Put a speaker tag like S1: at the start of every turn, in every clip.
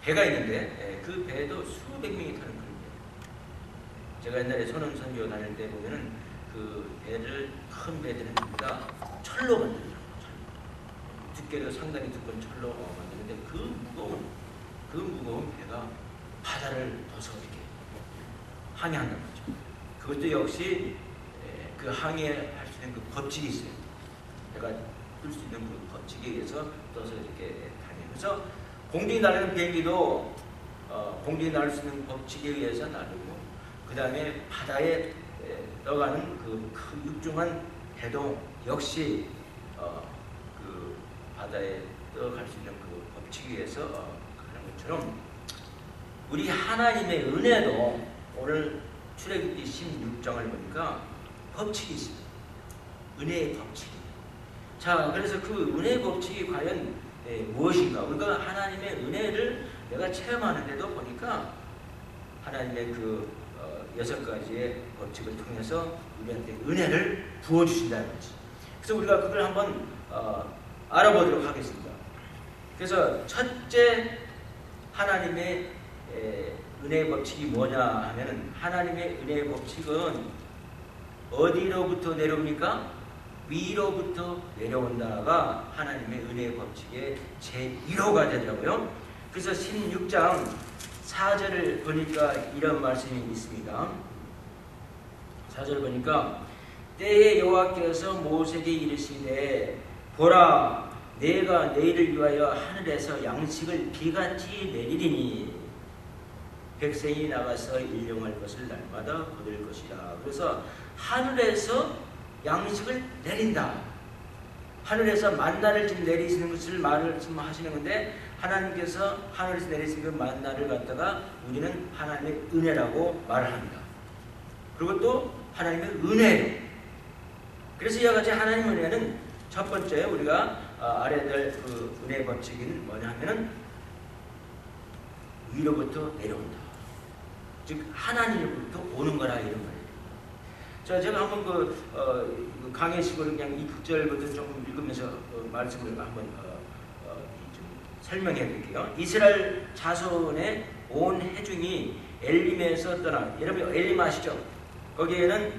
S1: 배가 있는데 그 배도 수백 명이 타는 그런 배. 제가 옛날에 선원 선교 다닐 때 보면은 그 배를 큰 배들은 우리가 철로 만들더라고요. 두께도 상당히 두꺼운 철로 만드는데 그 무거운 배가 바다를 벗어 이렇게 항해한단 말이죠. 그것도 역시 그 항해할 수 있는 그 법칙이 있어요. 배가 뜰 수 있는 그 법칙에 의해서 떠서 이렇게 다니면서 공중에 나르는 비행기도 공중에 날을 수 있는 법칙에 의해서 나르고 그 다음에 바다에 떠가는 그 육중한 배도 역시 그 바다에 떠갈 수 있는 그 법칙에 의해서 가는 것처럼 우리 하나님의 은혜도 오늘 출애굽기 16장을 보니까 법칙이 있습니다. 은혜의 법칙. 자, 그래서 그 은혜의 법칙이 과연 무엇인가? 우리가 하나님의 은혜를 내가 체험하는데도 보니까 하나님의 그 6가지의 법칙을 통해서 우리한테 은혜를 부어주신다는 거지. 그래서 우리가 그걸 한번 알아보도록 하겠습니다. 그래서 첫째 하나님의 은혜의 법칙이 뭐냐 하면은 하나님의 은혜의 법칙은 어디로부터 내려옵니까? 위로부터 내려온다가 하나님의 은혜의 법칙의 제1호가 되더라고요. 그래서 16장 4절을 보니까 이런 말씀이 있습니다. 4절을 보니까 때에 여호와께서 모세에게 이르시되 보라 내가 너희를 위하여 하늘에서 양식을 비같이 내리리니 백성이 나가서 일용할 것을 날마다 거둘 것이라. 그래서 하늘에서 양식을 내린다. 하늘에서 만나를 지금 내리시는 것을 말씀하시는 건데 하나님께서 하늘에서 내리신 그 만나를 갖다가 우리는 하나님의 은혜라고 말을 합니다. 그리고 또 하나님의 은혜예요. 그래서 이와 같이 하나님의 은혜는 첫 번째 우리가 알아야 될 그 은혜의 법칙은 뭐냐 하면은 위로부터 내려온다. 즉 하나님으로부터 오는 거라 이런 말이에요. 자, 제가 한번 그 강해식으로 그냥 이 구절부터 조금 읽으면서 말씀을 한번 좀 설명해 드릴게요. 이스라엘 자손의 온 회중이 엘림에서 떠나, 여러분 엘림 아시죠? 거기에는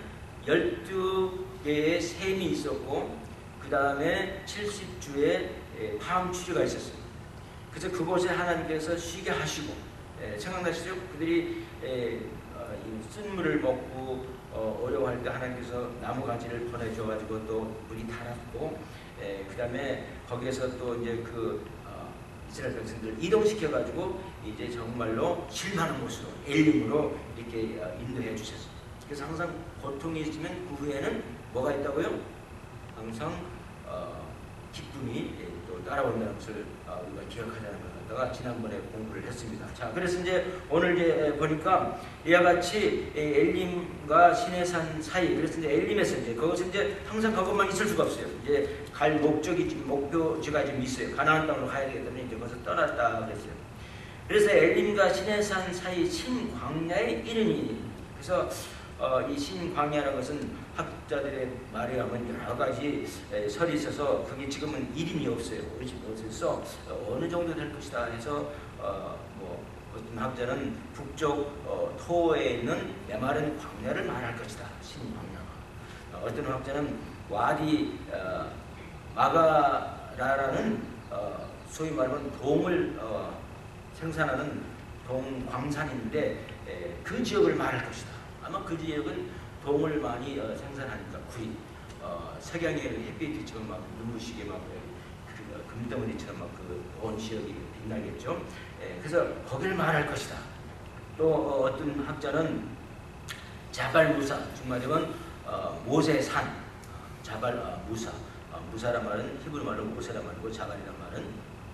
S1: 12개의 샘이 있었고 그 다음에 70주의 파암추리가 있었어요. 그래서 그곳에 하나님께서 쉬게 하시고 생각나시죠? 그들이 쓴물을 먹고 어려워할 때 하나님께서 나무가지를 보내줘가지고 또 물이 달았고 그 다음에 거기에서 또 이제 그 이스라엘 백성들을 이동시켜가지고 이제 정말로 쉴만한 곳으로 엘림으로 이렇게 인도해 주셨어요. 그래서 항상 고통이 있으면 그 후에는 뭐가 있다고요? 항상 기쁨이 또 따라온다는 것을 우리가 기억하자는 걸 갖다가 지난번에 공부를 했습니다. 자, 그래서 이제 오늘 이제 보니까 이와 같이 엘림과 시내산 사이, 그래서 이제 엘림에서 이제 거기서 이제 항상 그것만 있을 수가 없어요. 이제 갈 목표지가 좀 있어요. 가나안 땅으로 가야 되기 때문에 이제 거기서 떠났다 그랬어요. 그래서 엘림과 시내산 사이 신광야에 이르니, 그래서 이 신광야라는 것은 학자들의 말에 의하면 여러 가지 설이 있어서 그게 지금은 이름이 없어요. 그래서 어느 정도 될 것이다 해서 뭐 어떤 학자는 북쪽 토어에 있는 메마른 광야를 말할 것이다. 신광야가. 어떤 학자는 와디 마가라라는 소위 말하면 동을 생산하는 동광산인데 그 지역을 말할 것이다. 아마 그 지역은 동을 많이 생산하니까 구이 석양에 햇빛처럼 막 눈부시게 막 금덩어리처럼 막 그 온 지역이 빛나겠죠. 그래서 거기를 말할 것이다. 또 어떤 학자는 자발무사, 중말이면 모세산, 자발무사, 무사란 말은 히브리 말로 모세란 말이고 자발이란 말은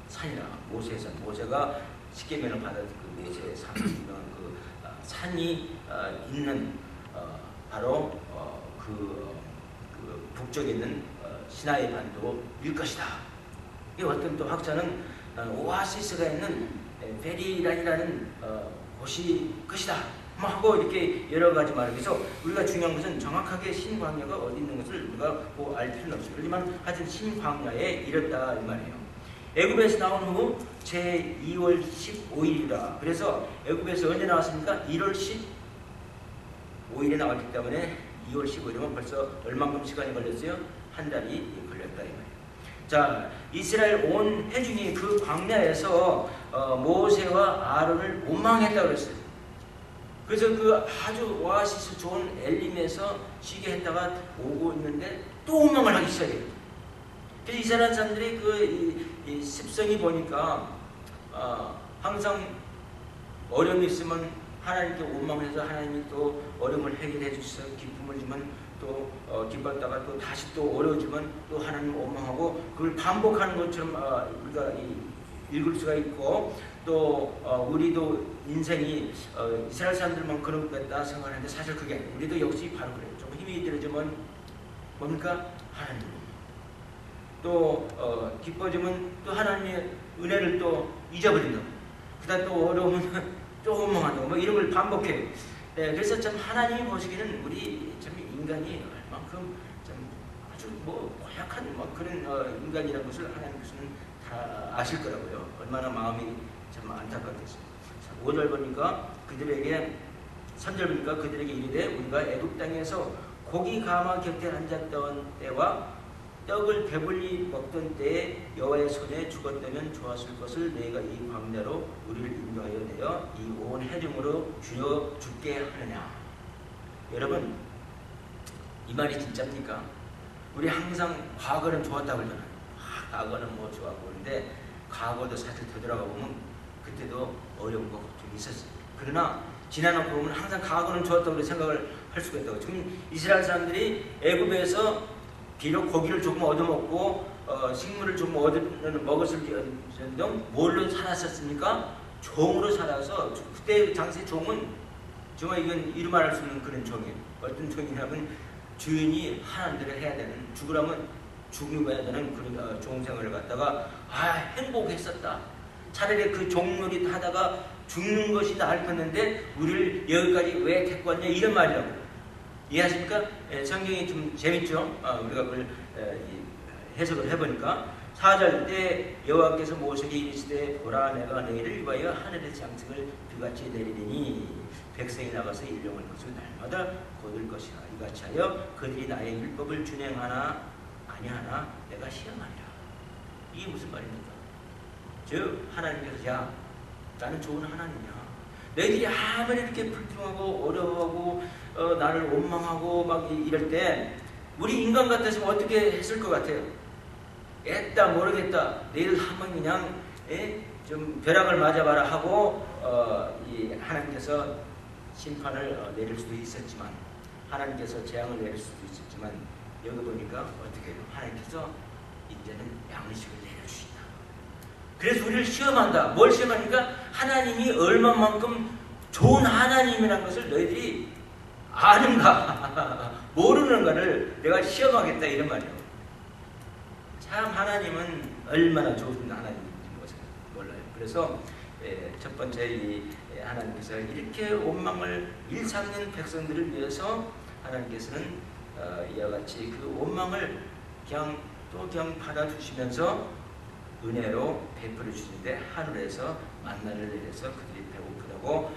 S1: 산이라. 모세산, 모세가 십계명을 받은 그 모세산, 그 산이 있는 바로 그 북쪽에 있는 시나이 반도일 것이다. 이 어떤 또 학자는 오아시스가 있는 베리란이라는 곳이 것이다. 하고 이렇게 여러 가지 말을 해서 우리가 중요한 것은 정확하게 신광야가 어디 있는 것을 우리가 알 필요는 없어요. 그렇지만 하여튼 신광야에 이르렀다 이 말이에요. 애굽에서 나온 후 제 2월 15일이라. 그래서 애굽에서 언제 나왔습니까? 1월 15일에 나왔기 때문에 2월 15일이면 벌써 얼만큼 시간이 걸렸어요? 한 달이 걸렸다 이 말이에요. 자, 이스라엘 온 회중이 그 광야에서 모세와 아론을 원망했다고 그랬어요. 그래서 그 아주 오아시스 좋은 엘림에서 쉬게 했다가 오고 있는데 또 원망을 하기 시작해요. 그래서 이스라엘 사람들이 이 습성이 보니까 항상 어려움이 있으면 하나님께 원망해서 하나님이 또 어려움을 해결해 주셔서 기쁨을 주면 또 기뻤다가 또 다시 또 어려워지면 또 하나님 원망하고 그걸 반복하는 것처럼 우리가 읽을 수가 있고 또 우리도 인생이 이스라엘 사람들만 그런 것 같다 생각하는데 사실 그게 아니에요. 우리도 역시 바로 그래요. 좀 힘이 들어지면 뭡니까? 하나님 또 기뻐지면 또 하나님의 은혜를 또 잊어버린다고 그 다음 또 어려우면 또 원망한다고 뭐 이런 걸 반복해요. 네, 그래서 참 하나님이 보시기에는 우리 참 인간이 얼만큼 참 아주 뭐 고약한 뭐 그런 인간이라는 것을 하나님께서는 다 아실 거라고요. 얼마나 마음이 참 안타깝겠어요. 5절 보니까 그들에게 3절 보니까 그들에게 이르되 우리가 애굽 땅에서 고기 가마 곁에 앉았던 때와 떡을 배불리 먹던 때에 여호와의 손에 죽었다면 좋았을 것을 너희가 이 광야로 우리를 인도하여 내어 이 온 회중으로 주여 죽게 하느냐. 여러분 이 말이 진짜입니까? 우리 항상 과거는 좋았다고 그러잖아요. 과거는 뭐 좋았고 그런데 과거도 사실 되돌아가 보면 그때도 어려운 거 좀 있었어요. 그러나 지나놓고 보면 항상 과거는 좋았다고 생각을 할 수가 있다고. 지금 이스라엘 사람들이 애굽에서 비록 고기를 조금 얻어먹고 식물을 좀 먹었을 때도 뭘로 살았었습니까? 종으로 살아서 그때 당시 종은 정말 이건 이루 말할 수 없는 그런 종이에요. 어떤 종이냐면 주인이 하는 대로 해야 되는 죽으라면 죽어야 되는 그런 종생활을 갖다가 행복했었다. 차라리 그 종놀이 하다가 죽는 것이 나을 뻔했는데 우리를 여기까지 왜 데리고 왔냐 이런 말이라고. 이해하십니까? 성경이 좀 재밌죠? 우리가 그걸 해석을 해보니까 4절 때 여호와께서 모세에게 이르시되 보라 내가 너희를 위하여 하늘에서 양식을 비같이 내리리니 백성이 나가서 일용할 것을 날마다 거둘 것이라. 이같이 하여 그들이 나의 율법을 준행하나 아니하나 내가 시험하리라. 이게 무슨 말입니까? 즉 하나님께서 야 나는 좋은 하나님이야. 너희들이 아무리 이렇게 불평하고 어려워하고 나를 원망하고 막 이럴 때 우리 인간 같았으면 어떻게 했을 것 같아요? 애다 모르겠다. 너희들 한번 그냥 좀 벼락을 맞아봐라 하고 이 하나님께서 심판을 내릴 수도 있었지만 하나님께서 재앙을 내릴 수도 있었지만 여기 보니까 어떻게 해요? 하나님께서 이제는 양식을 내려주신다. 그래서 우리를 시험한다. 뭘 시험하니까 하나님이 얼마만큼 좋은 하나님이라는 것을 너희들이 아는가 모르는가를 내가 시험하겠다 이런 말이에요. 참 하나님은 얼마나 좋은 하나님인지 몰라요. 그래서 첫 번째 이 하나님께서 이렇게 원망을 일삼는 백성들을 위해서 하나님께서는 이와 같이 그 원망을 그냥 받아주시면서 은혜로 베풀어 주시는데 하늘에서 만나를 내려서 그들이 배고프다고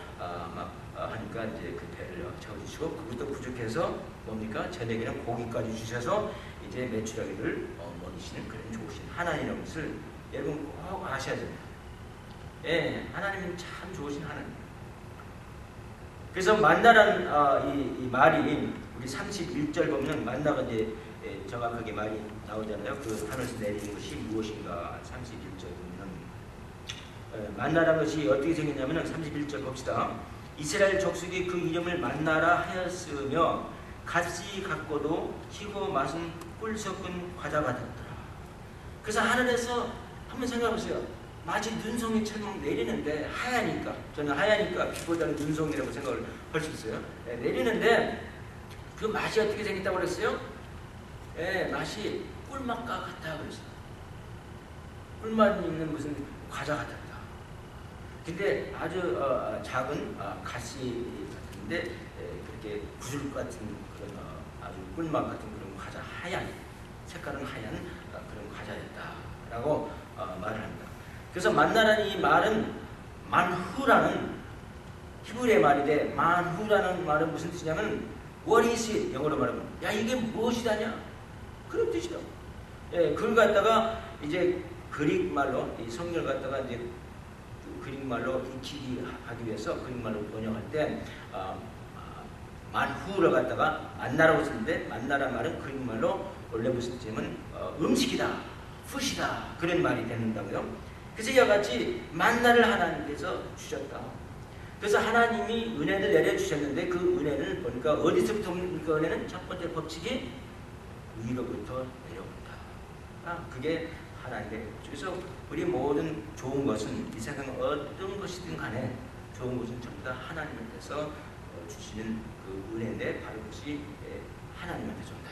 S1: 막 하니까 이제 그 배를 채워주시고 그것도 부족해서 뭡니까? 저녁에는 고기까지 주셔서 이제 메추라기를 먹이시는 그런 좋으신 하나님이라는 것을 여러분 꼭 아셔야 됩니다. 예, 하나님은 참 좋으신 하나님. 그래서 만나란 이 말이 우리 31절 보면 만나가 이제 정확하게 말이 나오잖아요. 그 하늘에서 내리는 것이 무엇인가 31절 보면 만나란 것이 어떻게 생겼냐면 31절 봅시다. 이스라엘 족속이 그 이름을 만나라 하였으며 갓이 같고도 희고 맛은 꿀 섞은 과자 같았더라. 그래서 하늘에서 한번 생각해보세요. 마치 눈송이처럼 내리는데 하얘니까 저는 하얘니까 비보다는 눈송이라고 생각을 할 수 있어요. 내리는데 그 맛이 어떻게 생겼다고 그랬어요? 맛이 꿀맛과 같다 그랬어요. 꿀맛 있는 무슨 과자 같았다. 근데 아주 작은 가시 같은데 그렇게 구슬 같은 그런 아주 꿀맛 같은 그런 과자 하얀 색깔은 하얀 그런 과자였다라고 말을 합니다. 그래서 만나라는 이 말은 만후라는 히브리의 말인데, 만후라는 말은 무슨 뜻이냐면 what is it? 영어로 말하면 야 이게 무엇이다냐? 그런 뜻이다. 예, 그걸 갖다가 이제 그릭 말로 이 성경을 갖다가 이제 그릭 말로 익히기 하기 위해서 그릭 말로 번역할 때 만후를 갖다가 만나라고 쓰는데, 만나라는 말은 그릭 말로 원래 무슨 뜻이냐면 음식이다, 푸시다, 그런 말이 된다고요. 그래서 이와 같이 만나를 하나님께서 주셨다. 그래서 하나님이 은혜를 내려주셨는데 그 은혜를 보니까 어디서부터 옵니까? 은혜는 첫 번째 법칙이 위로부터 내려온다. 그게 하나님의 법칙. 그래서 우리 모든 좋은 것은 이 세상 어떤 것이든 간에 좋은 것은 전부 다 하나님께서 주시는 그 은혜인데 바로 그것이 하나님한테서 온다.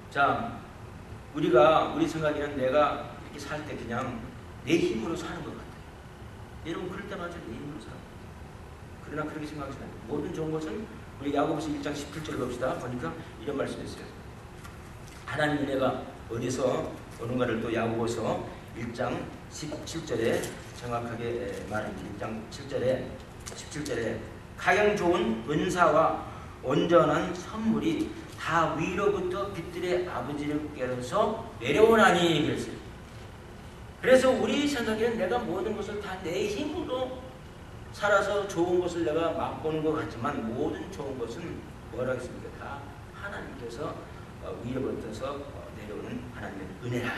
S1: 자, 우리 생각에는 내가 이렇게 살 때 그냥 내 힘으로 사는 것 같아요. 여러분 그럴 때마다 내 힘으로 살아요. 그러나 그렇게 생각하지 않아요. 모든 좋은 것은 우리 야고보서 1장 17절 봅시다. 보니까 이런 말씀이 있어요. 하나님 은혜가 어디서 오는가를 또 야고보서 1장 17절에 정확하게 말합니다. 1장 17절에 가장 좋은 은사와 온전한 선물이 다 위로부터 빛들의 아버지께로서 내려오나니 그랬어요. 그래서 우리 생각에는 내가 모든 것을 다 내 힘으로 살아서 좋은 것을 내가 맛보는 것 같지만 모든 좋은 것은 뭐라 했습니까? 다 하나님께서 위로부터서 내려오는 하나님의 은혜라.